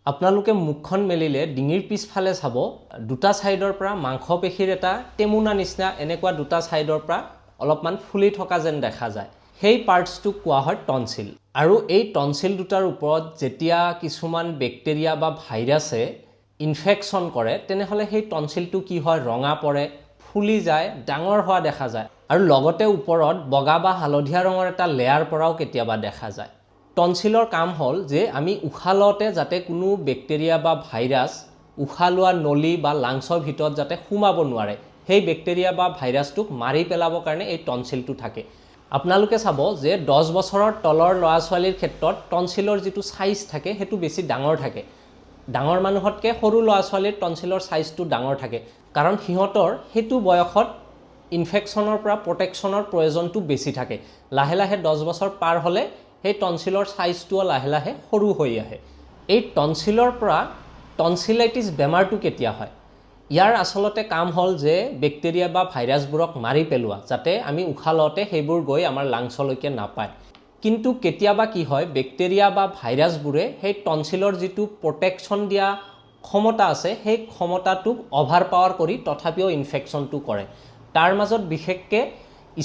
আপোনালোকে মুখখন মেলিলে ডিঙিৰ পিছফালে চাব দুটা সাইডৰ পৰা মাংসপেশীৰ এটা টেমুনা নিচিনা এনেকুৱা দুটা সাইডৰ পৰা অলপমান ফুলি থকা যেন দেখা যায় সেই পাৰ্টছটো কোৱা হয় টনসিল আৰু এই টনসিল দুটাৰ ওপৰত যেতিয়া কিছুমান ব্যাকটেৰিয়া বা ভাইৰাছে ইনফেকশন কৰে তেনেহলে সেই টনসিলটো কি হয় ৰঙা পৰে ফুলি যায় ডাঙৰ হোৱা দেখা যায় আৰু লগতে ওপৰত বগা বা হালধীয়া ৰঙৰ এটা লেয়াৰ পৰাও কেতিয়াবা দেখা যায় টনসিলৰ কাম হল যে আমি উশাহতে যাতে কোনো ব্যাকটেৰিয়া বা ভাইৰাছ উশাহলোৱা নলী বা লাংছৰ ভিতৰত যাতে সোমাব নোৱাৰে সেই ব্যাকটেৰিয়া বা ভাইৰাছটোক মাৰি পেলাবৰ কাৰণে এই টনসিলটো থাকে আপোনালোকে চাব যে 10 বছৰৰ তলৰ ল'ৰা ছোৱালীৰ ক্ষেত্ৰত টনসিলৰ যেটো সাইজ থাকে হেতু বেছি ডাঙৰ থাকে ডাঙৰ মানুহতকে সৰু ল'ৰা ছোৱালীৰ টনসিলৰ সাইজটো ডাঙৰ থাকে কাৰণ হিহঁতৰ হেতু বয়সত ইনফেকশনৰ পৰা প্ৰটেকশনৰ প্ৰয়োজনটো বেছি থাকে লাহে লাহে 10 বছৰ পাৰ হলে এই টনসিলৰ সাইজটো লাহে লাহে সৰু হৈ আহে এই টনসিলৰ পৰা টনসিলাইটিছ বেমাৰটো কেতিয়া হয় ইয়াৰ আসলতে কাম হল যে ব্যাকটেৰিয়া বা ভাইৰাছবোৰক মাৰি পেলোৱা যাতে আমি উশাহতে হেবোৰ গৈ আমাৰ লাংছলৈকে নাপায় কিন্তু কেতিয়াবা কি হয় ব্যাকটেৰিয়া বা ভাইৰাছবোৰে সেই টনসিলৰ যেটো প্ৰটেকশন দিয়া ক্ষমতা আছে সেই ক্ষমতাটোক অভাৰ পাৱাৰ কৰি তথাপিও ইনফেকশনটো কৰে তাৰ মাজত বিশেষকে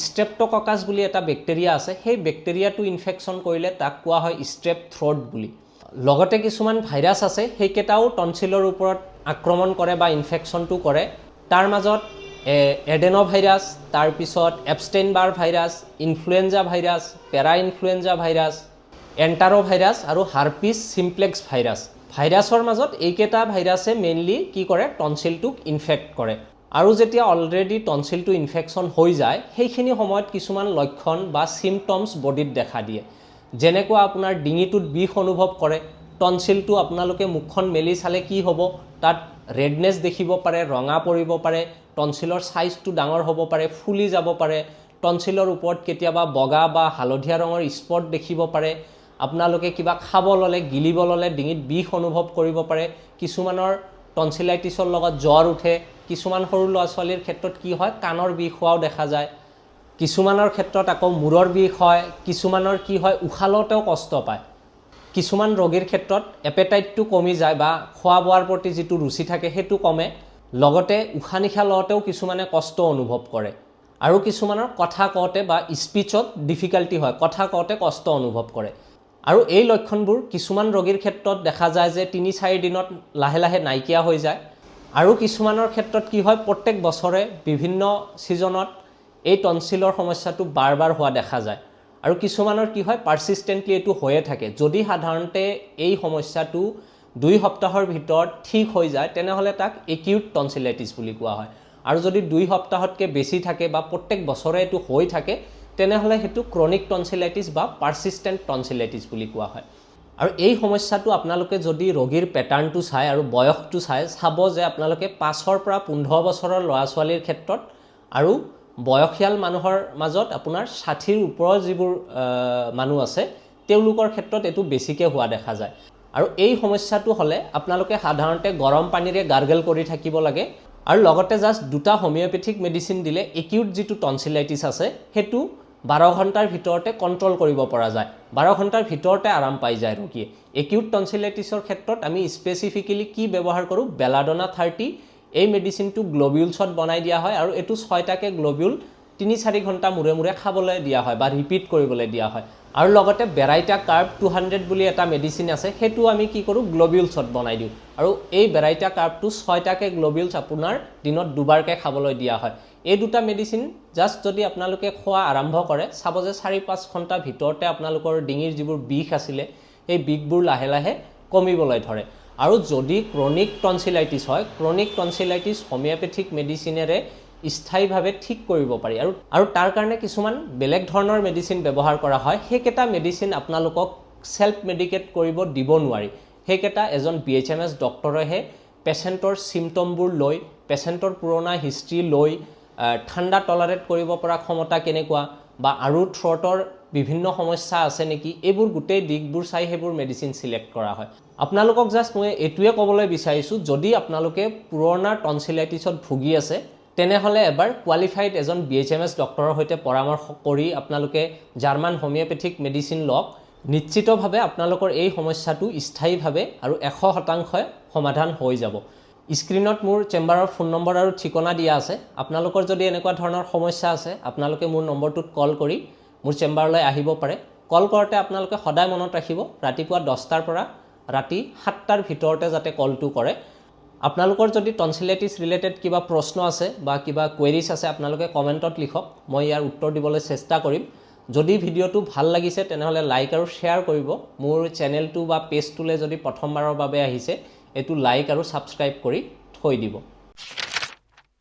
স্ট্ৰেপ্টোককাছ বুলি এটা ব্যাকটেৰিয়া আছে সেই ব্যাকটেৰিয়াটো ইনফেকশন কৰিলে তাক কোৱা হয় স্ট্ৰেপ থ্ৰোট বুলি লগতে কিছুমান ভাইৰাছ আছে সেইকেটাও টনসিলৰ ওপৰত আক্ৰমণ কৰে বা ইনফেকশনটো কৰে তাৰ মাজত এডেনোভাইৰাছ তাৰ পিছত এপষ্টেইন-বাৰ ভাইৰাছ ইনফ্লুৱেঞ্জা ভাইৰাছ পেৰা ইনফ্লুৱেঞ্জা ভাইৰাছ এন্টাৰোভাইৰাছ আৰু হাৰ্পিছ সিমপ্লেক্স ভাইৰাছ ভাইৰাছৰ মাজত এইকেটা ভাইৰাছে মেইনলি কি কৰে টনসিলটোক ইনফেক্ট কৰে আৰু যেতিয়া অলৰেডি টনসিলটো ইনফেকশন হৈ যায় সেইখিনি সময়ত কিছুমান লক্ষণ বা সিম্পটমস বডিত দেখা দিয়ে যেনেকুৱা আপোনাৰ ডিঙিটোত বিষ অনুভৱ কৰে টনসিলটো আপোনালোকে মুখখন মেলি চালে কি হ'ব তাত ৰেডনেছ দেখিব পাৰে ৰঙা পৰিব পাৰে টনসিলৰ সাইজটো ডাঙৰ হ'ব পাৰে ফুলি যাব পাৰে টনসিলৰ ওপৰত কেতিয়াবা বগা বা হালধীয়া ৰঙৰ স্পট দেখিব পাৰে আপোনালোকে কিবা খাব ললে গিলিব ললে ডিঙিত বিষ অনুভৱ কৰিব পাৰে কিছুমানৰ টনসিলাইটিছৰ লগত জ্বৰ উঠে কিছুমান সৰু ল'ৰা ছোৱালীৰ ক্ষেত্ৰত কি হয় কাণৰ বিষ হোৱাও দেখা যায় কিছুমানৰ ক্ষেত্ৰত আকৌ মূৰৰ বিষ হয় কিছুমানৰ কি হয় উশাহতেও কষ্ট পায় কিছুমান ৰোগীৰ ক্ষেত্ৰত এপেটাইটটো কমি যায় বা খোৱা বোৱাৰ প্ৰতি যেটো ৰুচি থাকে হেতু কমে লগতে উশাহ-নিশাহ লওঁতেও কিছুমানে কষ্ট অনুভৱ কৰে আৰু কিছুমানৰ কথা কওঁতে বা স্পিচত ডিফিকাল্টি হয় কথা কওঁতে কষ্ট অনুভৱ কৰে আৰু এই লক্ষণবোৰ কিছুমান ৰোগীৰ ক্ষেত্ৰত দেখা যায় যে 3-4 দিনত লাহে লাহে নাইকিয়া হৈ যায় আৰু কিছুমানৰ ক্ষেত্ৰত কি হয় প্ৰত্যেক বছৰে বিভিন্ন সিজনত এই টনসিলৰ সমস্যাটো বাৰ হোৱা দেখা যায় আৰু কিছুমানৰ কি হয় পাৰসিস্টেন্টলি এটো হৈয়ে থাকে যদি সাধাৰণতে এই সমস্যাটো 2 সপ্তাহৰ ভিতৰত ঠিক হৈ যায় তেনেহলে তাক একিউট টনসিলাইটিছ বুলি কোৱা হয় আৰু যদি 2 সপ্তাহতকে বেছি থাকে বা প্ৰত্যেক বছৰে এটো হৈ থাকে তেনেহলে হেতু ক্ৰনিক টনসিলাইটিছ বা পাৰসিস্টেন্ট টনসিলাইটিছ বুলি কোৱা হয় আৰু এই সমস্যাটো আপোনালোকে যদি ৰোগীৰ প্যাটাৰ্নটো চাই আৰু বয়সটো চাই চাব যে আপোনালোকে 5 পৰা 15 বছৰৰ ল'ৰা ছোৱালীৰ ক্ষেত্ৰত আৰু বয়সীয়াল মানুহৰ মাজত আপোনাৰ 60ৰ ওপৰৰ যিবোৰ মানুহ আছে তেওঁলোকৰ ক্ষেত্ৰত এটো বেছিকে হোৱা দেখা যায় আৰু এই সমস্যাটো হলে আপোনালোকে সাধাৰণতে গৰম পানীৰে গাৰ্গল কৰি থাকিব লাগে আৰু লগতে জাস্ট দুটা হোমিওপ্যাথিক মেডিসিন দিলে একিউট যেটো টনসিলাইটিছ আছে হেতু 12 ঘণ্টাৰ ভিতৰতে কন্ট্ৰোল কৰিব পৰা যায় 12 ঘণ্টাৰ ভিতৰতে আৰাম পাই যায় ৰোগীয়ে একিউট টনসিলাইটিছৰ ক্ষেত্ৰত আমি স্পেসিফিক্যালি কি ব্যৱহাৰ কৰো বেলাডোনা 30 এই মেডিসিনটো গ্লোবিউলছত বনাই দিয়া হয় আৰু এটো 6টাকে গ্লোবিউল 3-4 ঘণ্টা মুৰে মুৰে খাবলৈ দিয়া হয় বা ৰিপিট কৰিবলৈ দিয়া হয় আৰু লগতে বেৰাইটা কাৰ্ব 200 বুলি এটা মেডিসিন আছে হেতু আমি কি কৰো গ্লোবিউলছত বনাই দিও আৰু এই বেৰাইটা কাৰ্বটো 6টাকে গ্লোবিউলছ আপোনাৰ দিনত দুবাৰকে খাবলৈ দিয়া হয় এই দুটা মেডিসিন জাস্ট যদি আপোনালোকে খোৱা আৰম্ভ কৰে চাব যে 4-5 ঘণ্টা ভিতৰতে আপোনালোকৰ ডিঙিৰ যিবোৰ বিষ আছিল এই বিষবোৰ লাহে লাহে কমিবলৈ ধৰে আৰু যদি ক্ৰনিক টনসিলাইটিছ হয় ক্ৰনিক টনসিলাইটিছ হোমিওপ্যাথিক মেডিসিনেৰে স্থায়ীভাৱে ঠিক কৰিব পাৰি আৰু তাৰ কাৰণে কিছুমান বেলেগ ধৰণৰ মেডিসিন ব্যৱহাৰ কৰা হয় হেকেটা মেডিসিন আপোনালোকক সেলফ মেডিকেট কৰিব দিব নোৱাৰি হেকেটা এজন বিএইচএমএছ ডক্টৰেহে পেশেন্টৰ সিম্পটমবোৰ লৈ পেশেন্টৰ পুৰণা হিষ্ট্ৰী লৈ ঠাণ্ডা টলাৰেট কৰিব পৰা ক্ষমতা কেনেকুৱা বা আৰু থ্ৰটৰ বিভিন্ন সমস্যা আছে নেকি এইবোৰ গুটেই দিকবোৰ চাই হেবোৰ মেডিসিন সিলেক্ট কৰা হয় আপোনালোকক জাস্ট মই এটুৱে ক'বলৈ বিচাৰিছো যদি আপোনালোকে পুৰণা টনসিলাইটিছত ভুগি আছে তেনেহলে এবাৰ কোৱালিফাইড এজন বিএইচএমএছ ডক্টৰৰ হৈতে পৰামৰ্শ কৰি আপোনালোকে জাৰ্মান হোমিওপ্যাথিক মেডিসিন লওক নিশ্চিতভাৱে আপোনালোকৰ এই সমস্যাটো স্থায়ীভাৱে আৰু 100% সমাধান হৈ যাব। স্ক্ৰীনত মোৰ চেম্বাৰৰ ফোন নম্বৰ আৰু ঠিকনা দিয়া আছে। আপোনালোকৰ যদি এনেকুৱা ধৰণৰ সমস্যা আছে আপোনালোকে মোৰ নম্বৰটোত কল কৰি মোৰ চেম্বাৰলৈ আহিব পাৰে। কল কৰোঁতে আপোনালোকে সদায় মনত ৰাখিব ৰাতিপুৱা 10টাৰ পৰা ৰাতি 7টাৰ ভিতৰতে যাতে কলটো কৰে। আপোনালোকৰ যদি টনচিলাইটিছ ৰিলেটেড কিবা প্ৰশ্ন আছে বা কিবা কুৱেৰিজ আছে আপোনালোকে কমেণ্টত লিখক, মই ইয়াৰ উত্তৰ দিবলৈ চেষ্টা কৰিম। যদি ভিডিঅ'টো ভাল লাগিছে তেনেহ'লে লাইক আৰু শ্বেয়াৰ কৰিব। মোৰ চেনেলটো বা পেজটোলৈ যদি প্ৰথমবাৰৰ বাবে আহিছে এইটো লাইক আৰু ছাবস্ক্ৰাইব কৰি থৈ দিব।